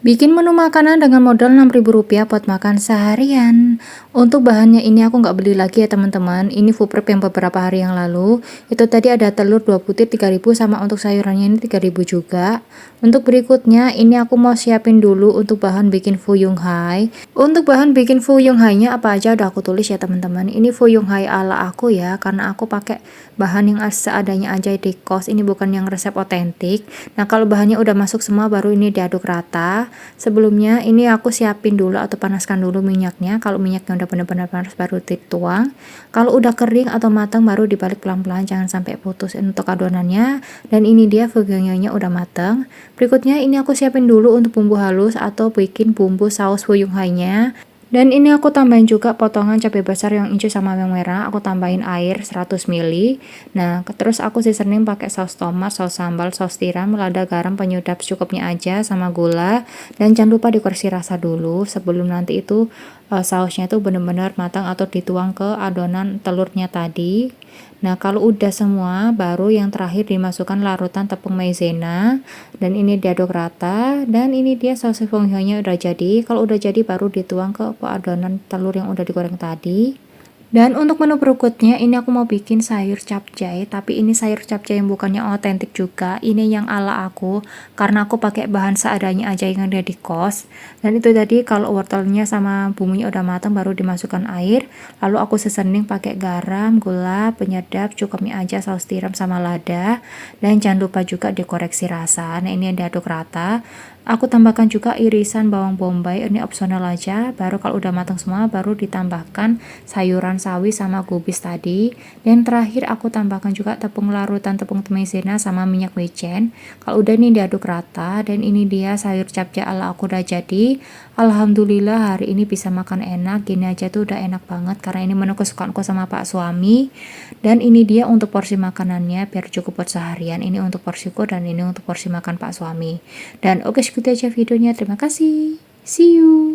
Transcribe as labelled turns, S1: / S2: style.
S1: Bikin menu makanan dengan modal Rp6.000 buat makan seharian. Untuk bahannya ini aku nggak beli lagi ya teman-teman. Ini food prep yang beberapa hari yang lalu. Itu tadi ada telur 2 butir 3.000 sama untuk sayurannya ini 3.000 juga. Untuk berikutnya ini aku mau siapin dulu untuk bahan bikin fuyung hai. Untuk bahan bikin fuyung hai-nya apa aja udah aku tulis ya teman-teman. Ini fuyung hai ala aku ya karena aku pakai bahan yang seadanya aja di kos. Ini bukan yang resep otentik. Nah, kalau bahannya udah masuk semua baru ini diaduk rata. Sebelumnya ini aku siapin dulu atau panaskan dulu minyaknya. Kalau minyaknya udah benar-benar panas baru dituang. Kalau udah kering atau matang baru dibalik pelan-pelan, jangan sampai putus untuk adonannya. Dan ini dia fuyungnya udah matang. Berikutnya ini aku siapin dulu untuk bumbu halus atau bikin bumbu saus fuyung hai-nya. Dan ini aku tambahin juga potongan cabai besar yang hijau sama yang merah. Aku tambahin air 100 ml. Nah, terus aku seasoning pakai saus tomat, saus sambal, saus tiram, lada, garam, penyedap secukupnya aja sama gula. Dan jangan lupa dikoreksi rasa dulu sebelum nanti itu sausnya itu benar-benar matang atau dituang ke adonan telurnya tadi. Nah, kalau udah semua baru yang terakhir dimasukkan larutan tepung maizena dan ini diaduk rata dan ini dia saus fungsinya udah jadi. Kalau udah jadi baru dituang ke adonan telur yang udah digoreng tadi. Dan untuk menu berikutnya ini aku mau bikin sayur capcay, tapi ini sayur capcay yang bukannya otentik juga, ini yang ala aku karena aku pakai bahan seadanya aja yang ada di kos. Dan itu tadi kalau wortelnya sama bumbunya udah matang baru dimasukkan air, lalu aku seasoning pakai garam, gula, penyedap, cukupnya aja, saus tiram sama lada. Dan jangan lupa juga dikoreksi rasa. Nah, ini diaduk rata. Aku tambahkan juga irisan bawang bombay, ini opsional aja. Baru kalau udah matang semua baru ditambahkan sayuran sawi sama kubis tadi. Dan terakhir aku tambahkan juga tepung larutan tepung maizena sama minyak wijen. Kalau udah nih diaduk rata dan ini dia sayur capcay ala aku udah jadi. Alhamdulillah hari ini bisa makan enak. Gini aja tuh udah enak banget karena ini menu kesukaanku sama Pak suami. Dan ini dia untuk porsi makanannya biar cukup buat seharian. Ini untuk porsiku dan ini untuk porsi makan Pak suami. Dan oke, segitu aja videonya. Terima kasih. See you.